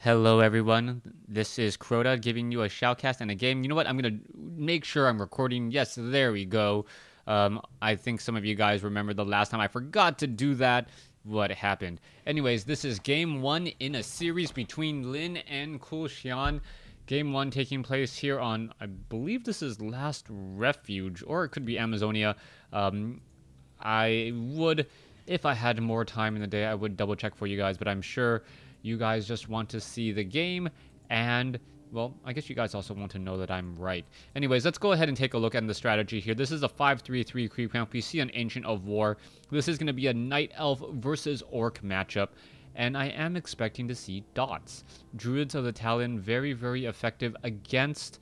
Hello everyone, this is Crota giving you a shoutcast and a game. You know what, I'm going to make sure I'm recording. Yes, there we go. I think some of you guys remember the last time I forgot to do that. What happened? Anyways, this is game one in a series between Lin and CoolXian. Game one taking place here on, I believe this is Last Refuge, or it could be Amazonia. I would, if I had more time in the day, I would double check for you guys, but I'm sure you guys just want to see the game, and, well, I guess you guys also want to know that I'm right. Anyways, let's go ahead and take a look at the strategy here. This is a 5-3-3 creep camp. We see an Ancient of War. This is going to be a Night Elf versus Orc matchup, and I am expecting to see dots. Druids of the Talon, very, very effective against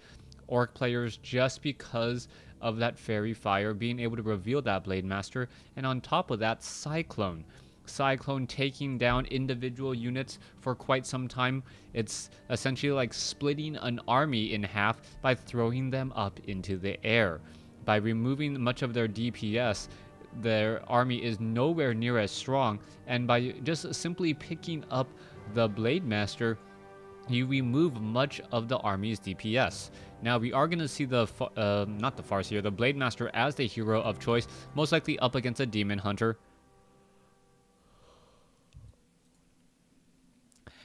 Orc players just because of that Fairy Fire being able to reveal that Blade Master, and on top of that, Cyclone taking down individual units for quite some time. It's essentially like splitting an army in half by throwing them up into the air. By removing much of their DPS, their army is nowhere near as strong, and by just simply picking up the Blade Master, you remove much of the army's DPS. Now, we are going to see the, not the Farseer, the Blade Master as the hero of choice, most likely up against a Demon Hunter,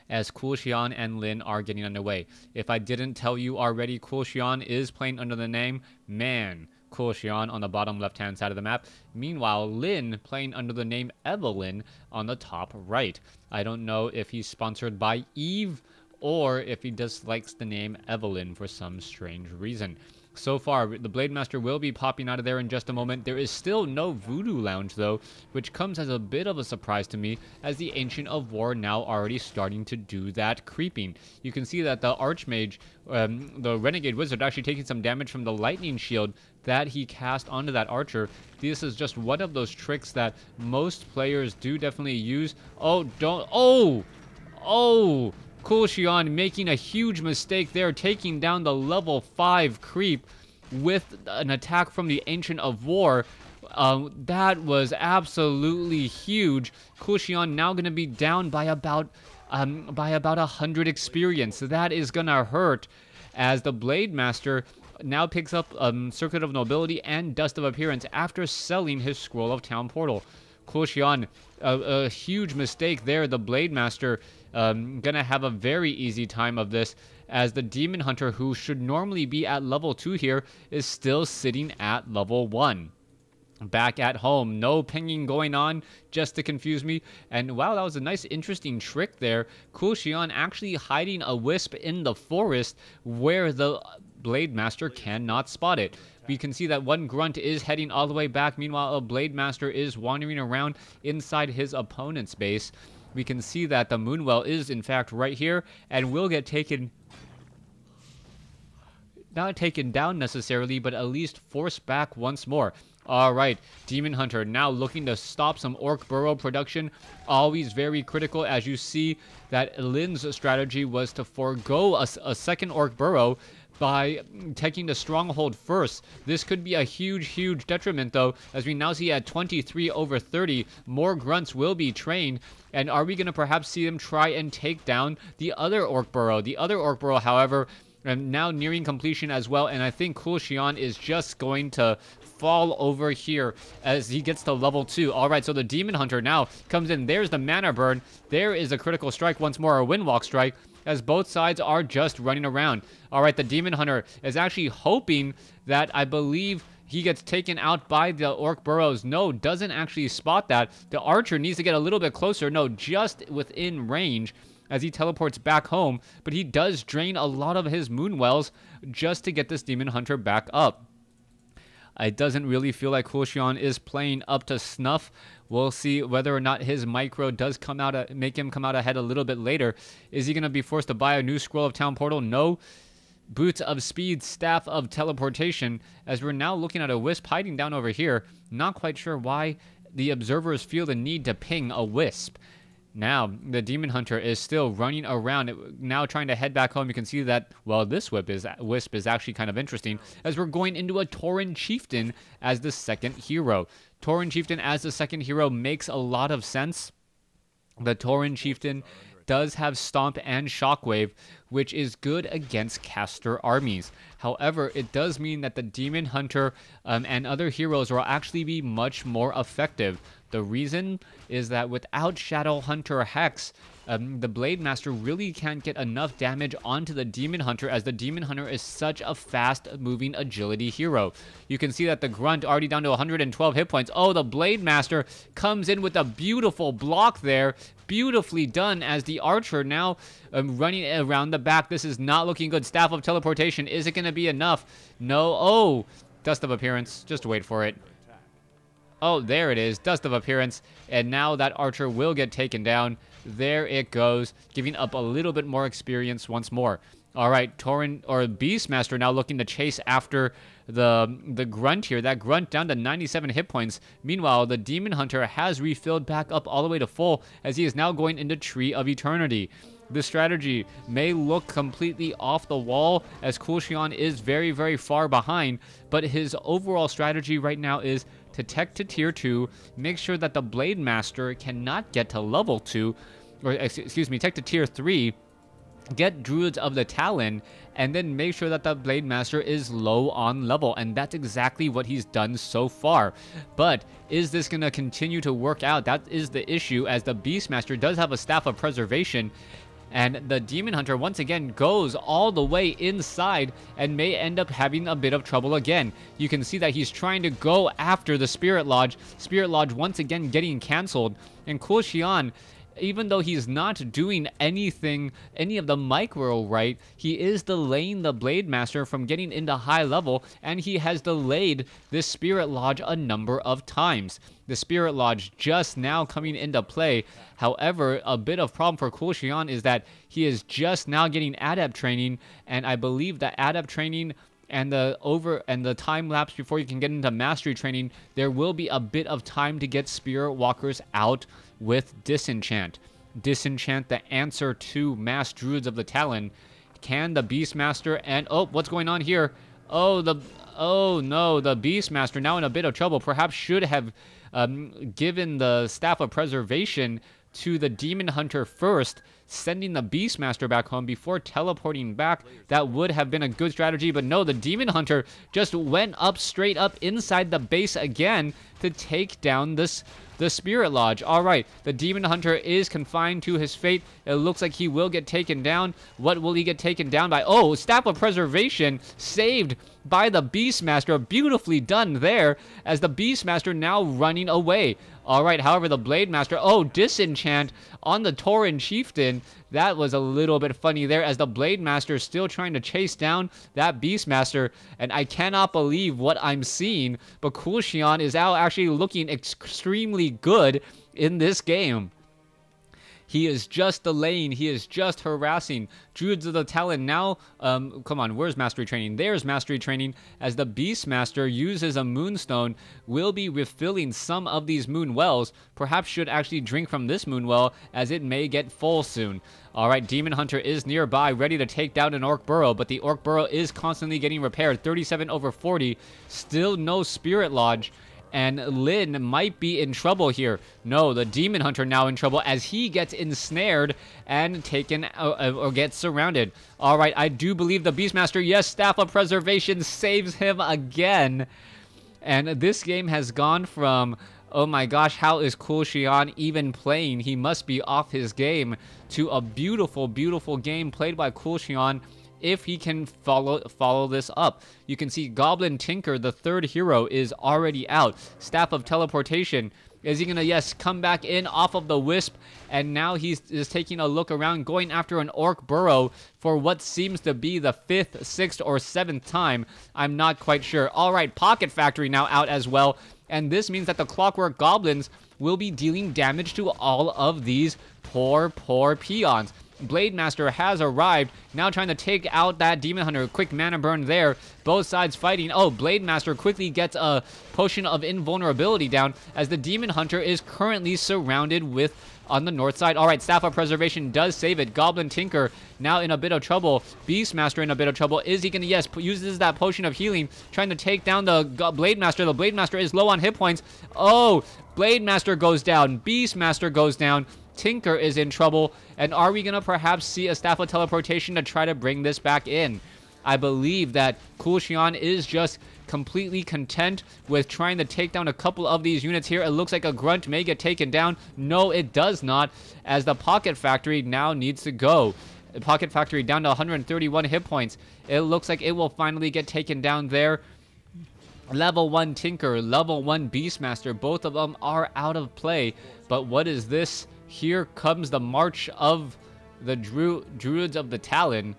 as CoolXian and Lin are getting underway. If I didn't tell you already, CoolXian is playing under the name Man CoolXian on the bottom left-hand side of the map. Meanwhile, Lin playing under the name Evelyn on the top right. I don't know if he's sponsored by Eve or if he just likes the name Evelyn for some strange reason. So far, the Blade Master will be popping out of there in just a moment. There is still no Voodoo Lounge, though, which comes as a bit of a surprise to me, as the Ancient of War now already starting to do that creeping. You can see that the Archmage, the Renegade Wizard, actually taking some damage from the Lightning Shield that he cast onto that Archer. This is just one of those tricks that most players do definitely use. Oh, don't... Oh! CoolXian making a huge mistake there, taking down the level 5 creep with an attack from the Ancient of War. That was absolutely huge. CoolXian now going to be down by about 100 experience. So that is going to hurt, as the Blade Master now picks up Circuit of Nobility and Dust of Appearance after selling his Scroll of Town Portal. CoolXian, a huge mistake there. The Blade Master gonna have a very easy time of this, as the Demon Hunter, who should normally be at level 2 here, is still sitting at level 1. Back at home, no pinging going on, just to confuse me. And wow, that was a nice interesting trick there. CoolXian actually hiding a wisp in the forest where the Blade Master cannot spot it. We can see that one grunt is heading all the way back. Meanwhile, a Blade Master is wandering around inside his opponent's base. We can see that the Moonwell is in fact right here and will get taken, not taken down necessarily, but at least forced back once more. Alright, Demon Hunter now looking to stop some Orc Burrow production. Always very critical, as you see that Lin's strategy was to forego a second Orc Burrow by taking the stronghold first. This could be a huge detriment, though, as we now see at 23/30, more grunts will be trained. And are we going to perhaps see them try and take down the other Orc Burrow? The other Orc Burrow, however, now nearing completion as well, and I think CoolXian is just going to fall over here as he gets to level 2. Alright, so the Demon Hunter now comes in. There's the Mana Burn. There is a critical strike once more, a Windwalk strike, as both sides are just running around. Alright, the Demon Hunter is actually hoping that, I believe, he gets taken out by the Orc Burrows. No, doesn't actually spot that. The Archer needs to get a little bit closer. No, just within range as he teleports back home. But he does drain a lot of his Moonwells just to get this Demon Hunter back up. It doesn't really feel like CoolXian is playing up to snuff. We'll see whether or not his micro does come out, make him come out ahead a little bit later. Is he going to be forced to buy a new Scroll of Town Portal? No. Boots of Speed, Staff of Teleportation, as we're now looking at a Wisp hiding down over here. Not quite sure why the observers feel the need to ping a Wisp. Now, the Demon Hunter is still running around, now trying to head back home. You can see that, well, this Wisp is actually kind of interesting, as we're going into a Tauren Chieftain as the second hero. Tauren Chieftain as the second hero makes a lot of sense. The Tauren Chieftain does have Stomp and Shockwave, which is good against caster armies. However, it does mean that the Demon Hunter and other heroes will actually be much more effective. The reason is that without Shadow Hunter Hex, the Blade Master really can't get enough damage onto the Demon Hunter, as the Demon Hunter is such a fast-moving agility hero. You can see that the Grunt already down to 112 hit points. Oh, the Blade Master comes in with a beautiful block there. Beautifully done, as the Archer now running around the back. This is not looking good. Staff of Teleportation. Is it going to be enough? No. Oh, Dust of Appearance. Just wait for it. Oh, there it is. Dust of Appearance. And now that Archer will get taken down. There it goes, giving up a little bit more experience once more. All right, Tauren or Beastmaster now looking to chase after the Grunt here. That Grunt down to 97 hit points. Meanwhile, the Demon Hunter has refilled back up all the way to full, as he is now going into Tree of Eternity. This strategy may look completely off the wall, as CoolXian is very, very far behind, but his overall strategy right now is to tech to tier 2, make sure that the Blade Master cannot get to level 2, or excuse me, tech to tier 3, get Druids of the Talon, and then make sure that the Blade Master is low on level, and that's exactly what he's done so far. But is this going to continue to work out? That is the issue, as the Beastmaster does have a Staff of Preservation, and the Demon Hunter once again goes all the way inside and may end up having a bit of trouble again. You can see that he's trying to go after the Spirit Lodge. Spirit Lodge once again getting cancelled. And CoolXian, even though he's not doing anything, any of the micro right, he is delaying the Blade Master from getting into high level, and he has delayed this Spirit Lodge a number of times. The Spirit Lodge just now coming into play. However, a bit of problem for CoolXian is that he is just now getting Adept training, and I believe that Adept training and the time lapse before you can get into Mastery training, there will be a bit of time to get Spirit Walkers out with Disenchant. Disenchant, the answer to Mass Druids of the Talon. Can the Beastmaster and... oh, what's going on here? Oh no, the Beastmaster now in a bit of trouble. Perhaps should have given the Staff of Preservation to the Demon Hunter first, sending the Beastmaster back home before teleporting back. That would have been a good strategy, but no, the Demon Hunter just went up straight up inside the base again to take down the Spirit Lodge. All right, the Demon Hunter is confined to his fate. It looks like he will get taken down. What will he get taken down by? Oh, Staff of Preservation saved by the Beastmaster. Beautifully done there, as the Beastmaster now running away. All right, however, the Blade Master, oh, Disenchant on the Tauren Chieftain. That was a little bit funny there, as the Blade Master is still trying to chase down that Beastmaster, and I cannot believe what I'm seeing, but CoolXian is now actually looking extremely good in this game. He is just delaying. He is just harassing. Druids of the Talon now, come on, where's Mastery Training? There's Mastery Training, as the Beastmaster uses a Moonstone, will be refilling some of these Moon Wells. Perhaps should actually drink from this Moon Well, as it may get full soon. All right, Demon Hunter is nearby, ready to take down an Orc Burrow, but the Orc Burrow is constantly getting repaired. 37 over 40, still no Spirit Lodge. And Lin might be in trouble here. No, the Demon Hunter now in trouble, as he gets ensnared and taken or gets surrounded. All right, I do believe the Beastmaster, yes, Staff of Preservation saves him again. And this game has gone from, oh my gosh, how is CoolXian even playing? He must be off his game, to a beautiful, beautiful game played by CoolXian. If he can follow this up. You can see Goblin Tinker, the third hero, is already out. Staff of Teleportation. Is he going to, yes, come back in off of the Wisp? And now he's taking a look around, going after an Orc Burrow for what seems to be the 5th, 6th, or 7th time. I'm not quite sure. All right, Pocket Factory now out as well. And this means that the Clockwork Goblins will be dealing damage to all of these poor peons. Blade Master has arrived, now trying to take out that Demon Hunter. Quick mana burn there. Both sides fighting. Oh, Blade Master quickly gets a Potion of Invulnerability down, as the Demon Hunter is currently surrounded with on the north side. All right, Staff of Preservation does save it. Goblin Tinker now in a bit of trouble. Beastmaster in a bit of trouble. Is he going to, yes, uses that Potion of Healing, trying to take down the Blade Master. The Blade Master is low on hit points. Oh, Blade Master goes down. Beastmaster goes down. Tinker is in trouble. And are we going to perhaps see a Staff of Teleportation to try to bring this back in? I believe that CoolXian is just completely content with trying to take down a couple of these units here. It looks like a Grunt may get taken down. No, it does not, as the Pocket Factory now needs to go. The Pocket Factory down to 131 hit points. It looks like it will finally get taken down there. Level 1 Tinker, level 1 Beastmaster, both of them are out of play. But what is this? Here comes the march of the Druids of the Talon.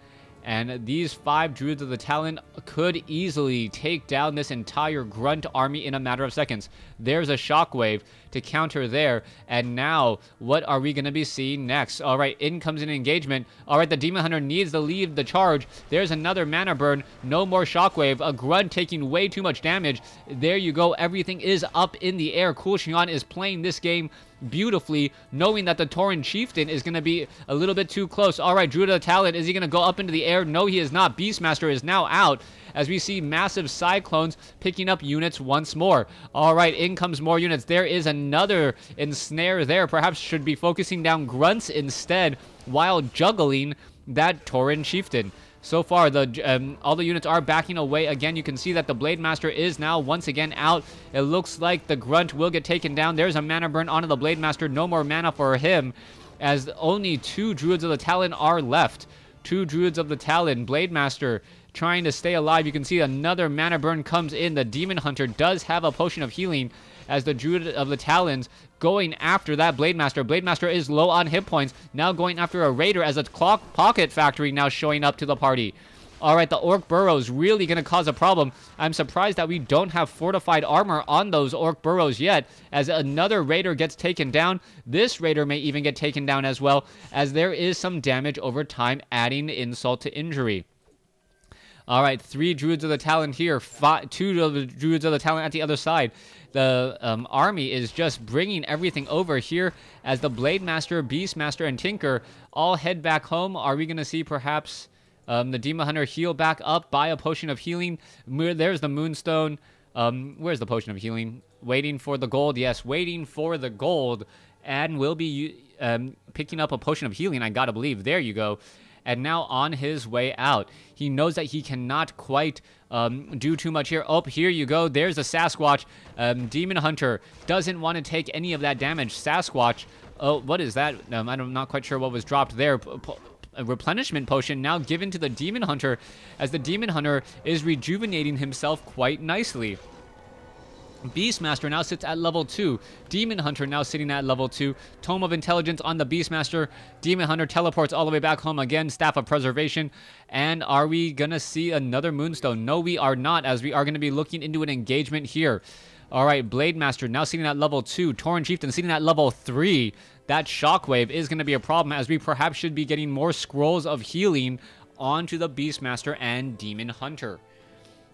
And these 5 Druids of the Talon could easily take down this entire Grunt army in a matter of seconds. There's a Shockwave to counter there. And now, what are we going to be seeing next? All right, in comes an engagement. All right, the Demon Hunter needs to lead the charge. There's another mana burn. No more Shockwave. A Grunt taking way too much damage. There you go. Everything is up in the air. CoolXian is playing this game beautifully, knowing that the Tauren Chieftain is going to be a little bit too close. All right, Druid of the Talon, is he going to go up into the air? No, he is not. Beastmaster is now out as we see massive Cyclones picking up units once more. All right, in comes more units. There is another ensnare there. Perhaps should be focusing down Grunts instead while juggling that Tauren Chieftain. So far, all the units are backing away. Again, you can see that the Blade Master is now once again out. It looks like the Grunt will get taken down. There's a mana burn onto the Blade Master. No more mana for him, as only 2 Druids of the Talon are left. 2 Druids of the Talon. Blade Master trying to stay alive. You can see another mana burn comes in. The Demon Hunter does have a potion of healing, as the Druid of the Talons going after that Blade Master. Blade Master is low on hit points, now going after a Raider, as a Pocket Factory now showing up to the party. All right, the Orc Burrows really going to cause a problem. I'm surprised that we don't have fortified armor on those Orc Burrows yet, as another Raider gets taken down. This Raider may even get taken down as well, as there is some damage over time, adding insult to injury. All right, 3 Druids of the Talon here, 2 of the Druids of the Talon at the other side. The army is just bringing everything over here, as the Blade Master, Beastmaster, and Tinker all head back home. Are we going to see perhaps the Demon Hunter heal back up by a potion of healing? There's the Moonstone. Where's the potion of healing? Waiting for the gold. Yes, waiting for the gold. And will be picking up a potion of healing, I gotta believe. There you go. And now on his way out. He knows that he cannot quite do too much here. Oh, here you go. There's a Sasquatch. Demon Hunter doesn't want to take any of that damage. Sasquatch. Oh, what is that? I'm not quite sure what was dropped there. A replenishment potion now given to the Demon Hunter, as the Demon Hunter is rejuvenating himself quite nicely. Beastmaster now sits at level 2. Demon Hunter now sitting at level 2. Tome of Intelligence on the Beastmaster. Demon Hunter teleports all the way back home again. Staff of Preservation. And are we going to see another Moonstone? No, we are not, as we are going to be looking into an engagement here. All right, Blade Master now sitting at level 2. Tauren Chieftain sitting at level 3. That Shockwave is going to be a problem, as we perhaps should be getting more scrolls of healing onto the Beastmaster and Demon Hunter.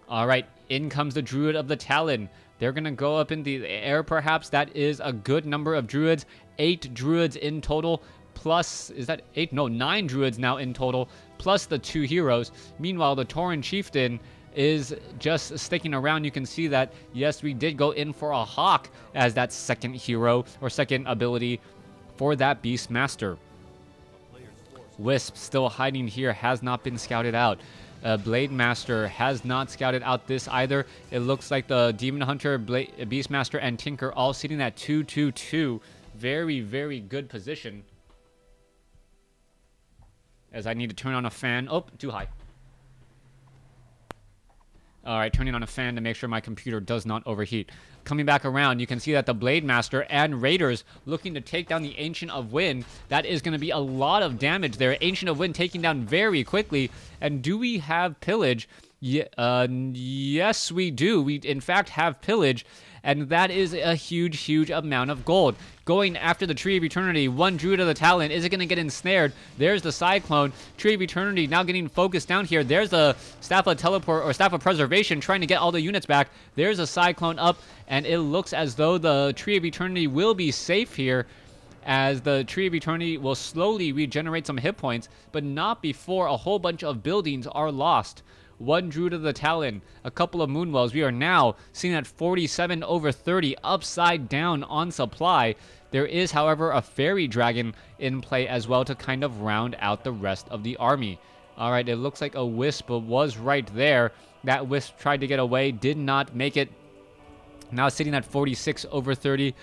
All right, in comes the Druid of the Talon. They're going to go up in the air, perhaps. That is a good number of Druids. 8 Druids in total. Plus, is that 8? No, 9 Druids now in total. Plus the 2 heroes. Meanwhile, the Tauren Chieftain is just sticking around. You can see that, yes, we did go in for a Hawk as that second hero, or second ability for that Beastmaster. Wisp still hiding here, has not been scouted out. Blade Master has not scouted out this either. It looks like the Demon Hunter, Beastmaster, and Tinker all sitting at 2-2-2. Very, very good position. As I need to turn on a fan. Oh, too high. Alright, turning on a fan to make sure my computer does not overheat. Coming back around, you can see that the Blade Master and Raiders looking to take down the Ancient of Wind. That is going to be a lot of damage there. Ancient of Wind taking down very quickly. And do we have Pillage? Yes, we do. We, in fact, have Pillage. And that is a huge, huge amount of gold. Going after the Tree of Eternity. 1 Druid of the Talon. Is it going to get ensnared? There's the Cyclone. Tree of Eternity now getting focused down here. There's the Staff of Teleport, or Staff of Preservation, trying to get all the units back. There's a Cyclone up. And it looks as though the Tree of Eternity will be safe here, as the Tree of Eternity will slowly regenerate some hit points, but not before a whole bunch of buildings are lost. 1 Druid of the Talon, a couple of Moonwells. We are now sitting at 47/30, upside down on supply. There is, however, a fairy dragon in play as well to kind of round out the rest of the army. All right, it looks like a wisp was right there. That wisp tried to get away, did not make it. Now sitting at 46 over 30.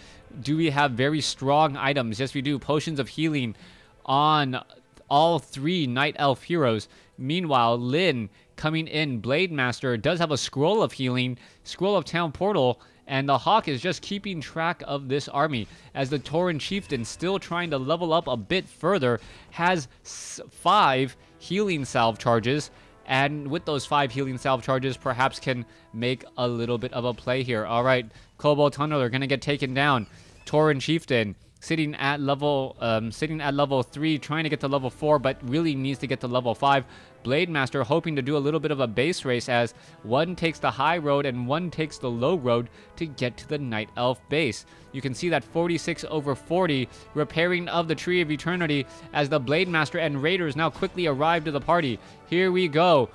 Do we have very strong items? Yes, we do. Potions of healing on all 3 Night Elf heroes. Meanwhile, Lin coming in. Blade Master does have a Scroll of Healing, Scroll of Town Portal, and the Hawk is just keeping track of this army as the Tauren Chieftain, still trying to level up a bit further, has 5 healing salve charges. And with those 5 healing salve charges, perhaps can make a little bit of a play here. All right, Cobalt Tunneler going to get taken down. Tauren Chieftain sitting at level 3, trying to get to level 4, but really needs to get to level 5. Blade Master hoping to do a little bit of a base race as one takes the high road and one takes the low road to get to the Night Elf base. You can see that 46 over 40, repairing of the Tree of Eternity as the Blade Master and Raiders now quickly arrive to the party. Here we go.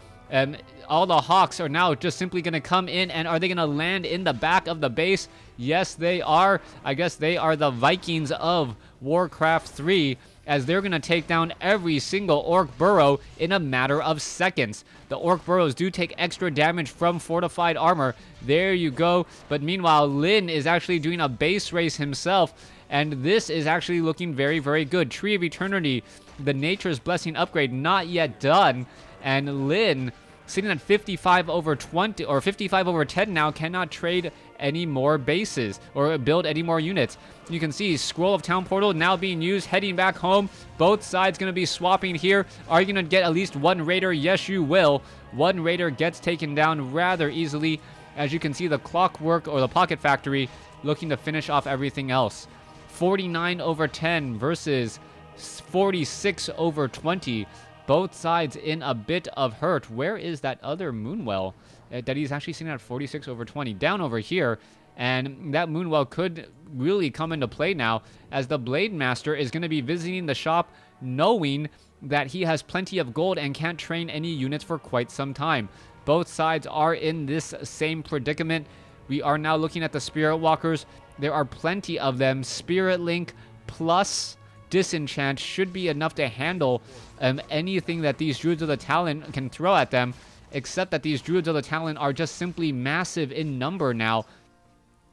All the Hawks are now just simply going to come in, and are they going to land in the back of the base? Yes, they are. I guess they are the Vikings of WarCraft 3, as they're going to take down every single Orc burrow in a matter of seconds. The Orc burrows do take extra damage from fortified armor. There you go. But meanwhile, Lin is actually doing a base race himself, and this is actually looking very, very good. Tree of Eternity, the Nature's Blessing upgrade, not yet done, and Lin sitting at 55 over 20 or 55 over 10 now, cannot trade any more bases or build any more units. You can see Scroll of Town Portal now being used, heading back home. Both sides going to be swapping here. Are you going to get at least one Raider? Yes, you will. One Raider gets taken down rather easily. As you can see, the Clockwork or the Pocket Factory looking to finish off everything else. 49 over 10 versus 46 over 20. Both sides in a bit of hurt. Where is that other Moonwell that he's actually sitting at 46 over 20? Down over here. And that Moonwell could really come into play now, as the Blade Master is going to be visiting the shop knowing that he has plenty of gold and can't train any units for quite some time. Both sides are in this same predicament. We are now looking at the Spirit Walkers. There are plenty of them. Spirit Link plus Disenchant should be enough to handle anything that these Druids of the Talon can throw at them, except that these Druids of the Talon are just simply massive in number now.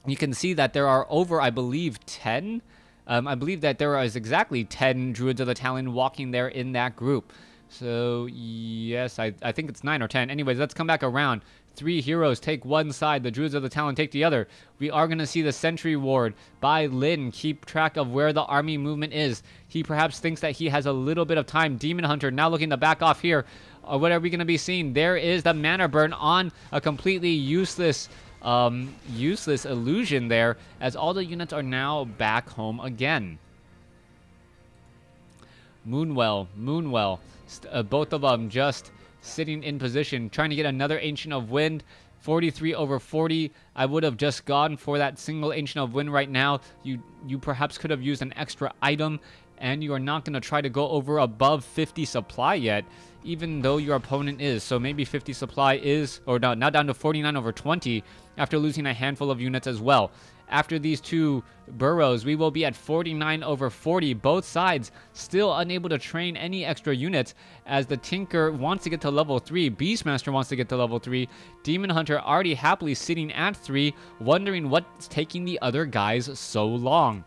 You can see that there are over, I believe, 10. I believe that there is exactly 10 Druids of the Talon walking there in that group. So, yes, I think it's 9 or 10. Anyways, let's come back around. 3 heroes take one side, the Druids of the Talon take the other. We are going to see the Sentry Ward by Lin keep track of where the army movement is. He perhaps thinks that he has a little bit of time. Demon Hunter now looking to back off here. What are we going to be seeing? There is the Mana Burn on a completely useless illusion there, as all the units are now back home again. Moonwell, both of them just sitting in position, trying to get another Ancient of Wind. 43 over 40. I would have just gone for that single Ancient of Wind right now. You perhaps could have used an extra item, and you are not going to try to go over above 50 supply yet, even though your opponent is. So maybe 50 supply is, or no, now down to 49 over 20 after losing a handful of units as well. After these two burrows, we will be at 49 over 40. Both sides still unable to train any extra units, as the Tinker wants to get to level 3. Beastmaster wants to get to level 3. Demon Hunter already happily sitting at 3, wondering what's taking the other guys so long.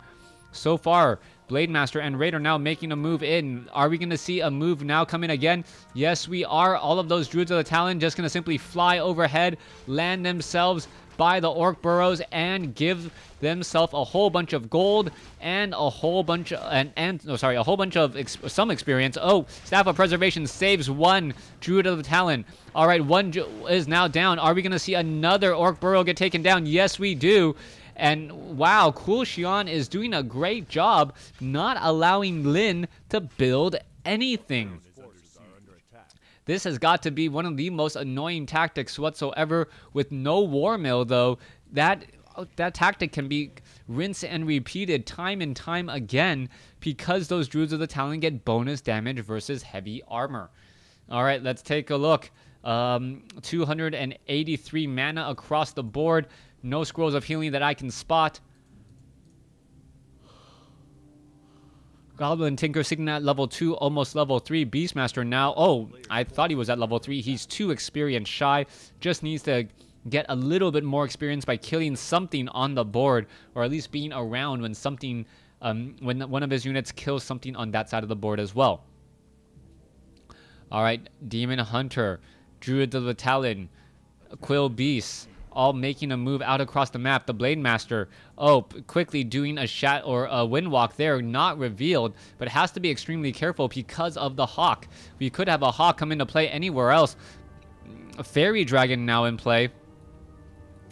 So far, Blade Master and Raider now making a move in. Are we going to see a move now come in again? Yes, we are. All of those Druids of the Talon just going to simply fly overhead, land themselves by the Orc burrows, and give themselves a whole bunch of gold and a whole bunch of some experience. Oh, Staff of Preservation saves one Druid of the Talon. All right, one is now down. Are we going to see another Orc burrow get taken down? Yes, we do. And wow, CoolXian is doing a great job not allowing Lin to build anything. This has got to be one of the most annoying tactics whatsoever. With no War Mill, though, that tactic can be rinsed and repeated time and time again, because those Druids of the Talon get bonus damage versus heavy armor. All right, let's take a look. 283 mana across the board. No Scrolls of Healing that I can spot. Goblin Tinker sitting at level 2, almost level 3. Beastmaster now. Oh, I thought he was at level 3. He's 2 experience shy. Just needs to get a little bit more experience by killing something on the board, or at least being around when something, when one of his units kills something on that side of the board as well. All right, Demon Hunter, Druid of the Talon, Quill Beast, all making a move out across the map. The Blade Master, quickly doing a windwalk there, not revealed, but has to be extremely careful because of the Hawk. We could have a Hawk come into play anywhere else. A Fairy Dragon now in play.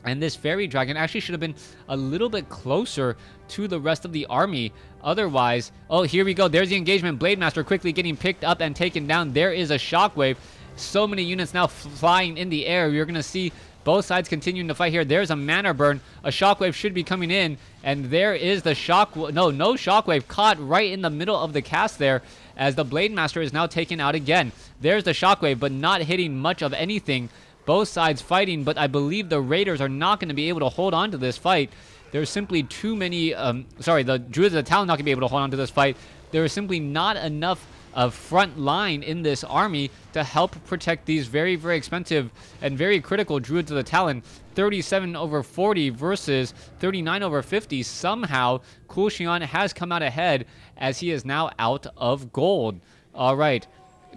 And this Fairy Dragon actually should have been a little bit closer to the rest of the army. Otherwise, oh, here we go. There's the engagement. Blade Master quickly getting picked up and taken down. There is a Shockwave. So many units now flying in the air. You're going to see both sides continuing to fight here. There's a Mana Burn. A Shockwave should be coming in. And there is the Shockwave. No Shockwave caught right in the middle of the cast there, as the Blade Master is now taken out again. There's the Shockwave, but not hitting much of anything. Both sides fighting, but I believe the Raiders are not going to be able to hold on to this fight. There's simply too many... the Druids of the Talon not going to be able to hold on to this fight. There is simply not enough of front line in this army to help protect these very, very expensive and very critical Druids of the Talon. 37 over 40 versus 39 over 50. Somehow, CoolXian has come out ahead, as he is now out of gold. All right,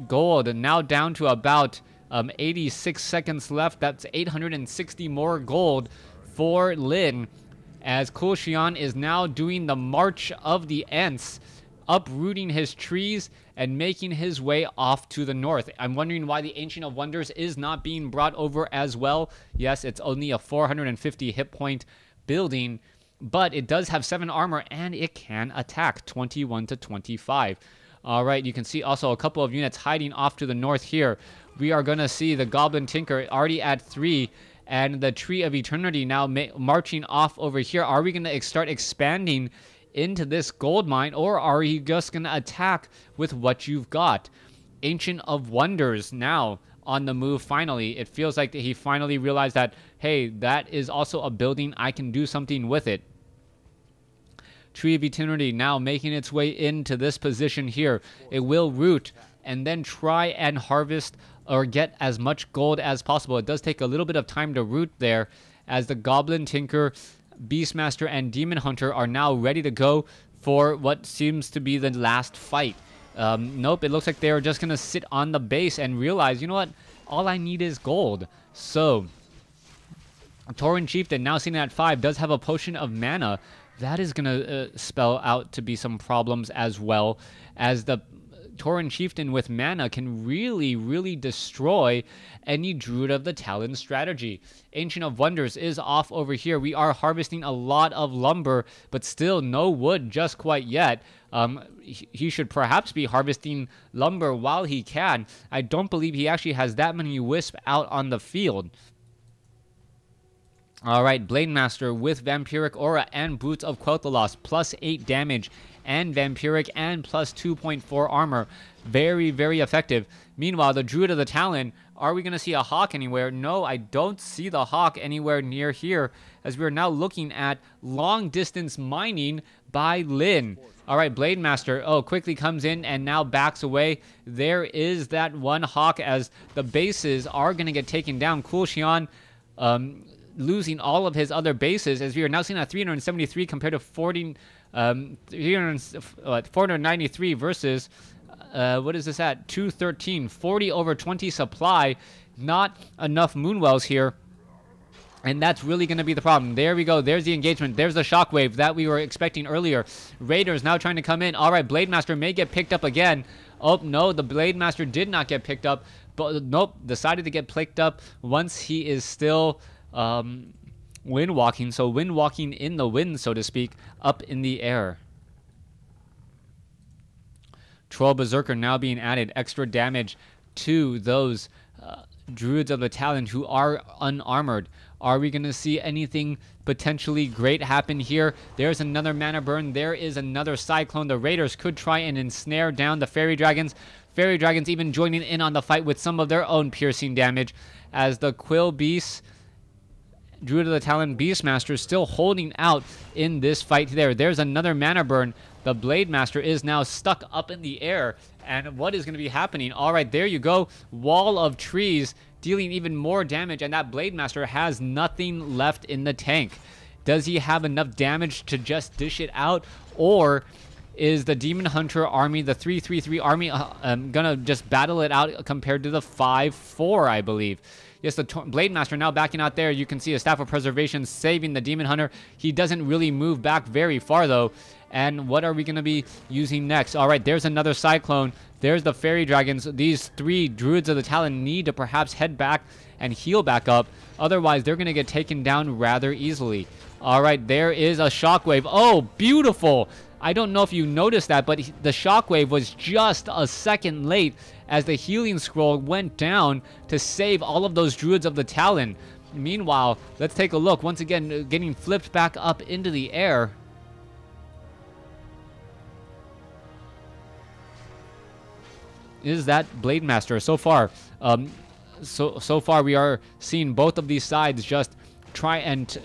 gold now down to about 86 seconds left. That's 860 more gold for Lin, as CoolXian is now doing the March of the Ents, uprooting his trees and making his way off to the north. I'm wondering why the Ancient of Wonders is not being brought over as well. Yes, it's only a 450 hit point building, but it does have 7 armor and it can attack 21 to 25. All right, you can see also a couple of units hiding off to the north here. We are going to see the Goblin Tinker already at 3, and the Tree of Eternity now marching off over here. Are we going to start expanding into this gold mine, or are you just going to attack with what you've got? Ancient of Wonders now on the move finally. It feels like that he finally realized that, hey, that is also a building. I can do something with it. Tree of Eternity now making its way into this position here. It will root and then try and harvest or get as much gold as possible. It does take a little bit of time to root there, as the Goblin Tinker, Beastmaster, and Demon Hunter are now ready to go for what seems to be the last fight. Nope, it looks like they're just going to sit on the base and realize, you know what, all I need is gold. So, Tauren Chieftain, now sitting at 5, does have a potion of mana. That is going to spell out to be some problems as well, as the Tauren Chieftain with mana can really, really destroy any Druid of the Talon strategy. Ancient of Wonders is off over here. We are harvesting a lot of lumber, but still no wood just quite yet. He should perhaps be harvesting lumber while he can. I don't believe he actually has that many wisp out on the field. All right, Blade Master with Vampiric Aura and Boots of Quel'Thalas, plus 8 damage, and Vampiric, and plus 2.4 armor. Very, very effective. Meanwhile, the Druid of the Talon, are we going to see a Hawk anywhere? No, I don't see the Hawk anywhere near here, as we are now looking at long-distance mining by Lin. All right, Blade Master, quickly comes in and now backs away. There is that one Hawk, as the bases are going to get taken down. CoolXian, losing all of his other bases, as we are now seeing at 373 compared to 493 versus, what is this at? 213. 40 over 20 supply. Not enough Moonwells here. And that's really going to be the problem. There we go. There's the engagement. There's the Shockwave that we were expecting earlier. Raiders now trying to come in. All right, Blade Master may get picked up again. Oh, no, the Blade Master did not get picked up. But nope, decided to get picked up once he is still... wind walking, so wind walking in the wind, so to speak, up in the air. Troll Berserker now being added, extra damage to those Druids of the Talon who are unarmored. Are we going to see anything potentially great happen here? There's another mana burn. There is another Cyclone. The Raiders could try and ensnare down the Fairy Dragons. Fairy Dragons even joining in on the fight with some of their own piercing damage, as the Quill Beasts, Druid of the Talon, Beastmaster still holding out in this fight there. There's another mana burn. The Blade Master is now stuck up in the air. And what is going to be happening? All right, there you go. Wall of trees dealing even more damage. And that Blade Master has nothing left in the tank. Does he have enough damage to just dish it out? Or is the Demon Hunter army, the 3-3-3 army, gonna just battle it out compared to the 5-4, I believe? Yes, the Blade Master now backing out there. You can see a Staff of Preservation saving the Demon Hunter. He doesn't really move back very far, though. And what are we going to be using next? All right, there's another Cyclone. There's the Fairy Dragons. These 3 Druids of the Talon need to perhaps head back and heal back up. Otherwise, they're going to get taken down rather easily. All right, there is a Shockwave. Oh, beautiful. I don't know if you noticed that, but the Shockwave was just a second late as the Healing Scroll went down to save all of those Druids of the Talon. Meanwhile, let's take a look. Once again, getting flipped back up into the air. Is that Blade Master so far? So far we are seeing both of these sides just try and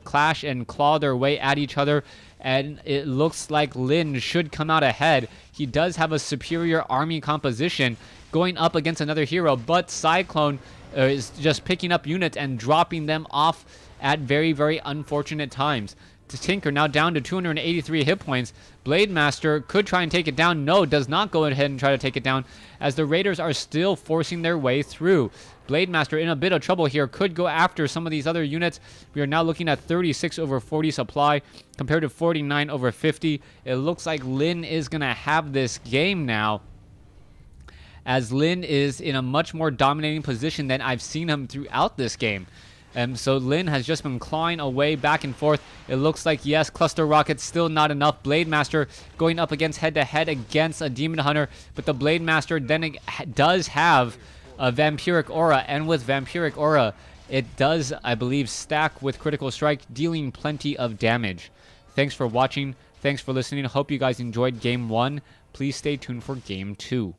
clash and claw their way at each other, and it looks like Lin should come out ahead. He does have a superior army composition going up against another hero, but Cyclone is just picking up units and dropping them off at very, very unfortunate times. Tinker now down to 283 hit points. Blade Master could try and take it down. No, does not go ahead and try to take it down, as the Raiders are still forcing their way through. Blade Master in a bit of trouble here. Could go after some of these other units. We are now looking at 36 over 40 supply compared to 49 over 50. It looks like Lin is going to have this game now, as Lin is in a much more dominating position than I've seen him throughout this game. So Lin has just been clawing away back and forth. It looks like, yes, Cluster Rockets still not enough. Blade Master going up against head-to-head against a Demon Hunter. But the Blade Master then does have a Vampiric Aura. And with Vampiric Aura, it does, I believe, stack with Critical Strike, dealing plenty of damage. Thanks for watching. Thanks for listening. Hope you guys enjoyed Game 1. Please stay tuned for Game 2.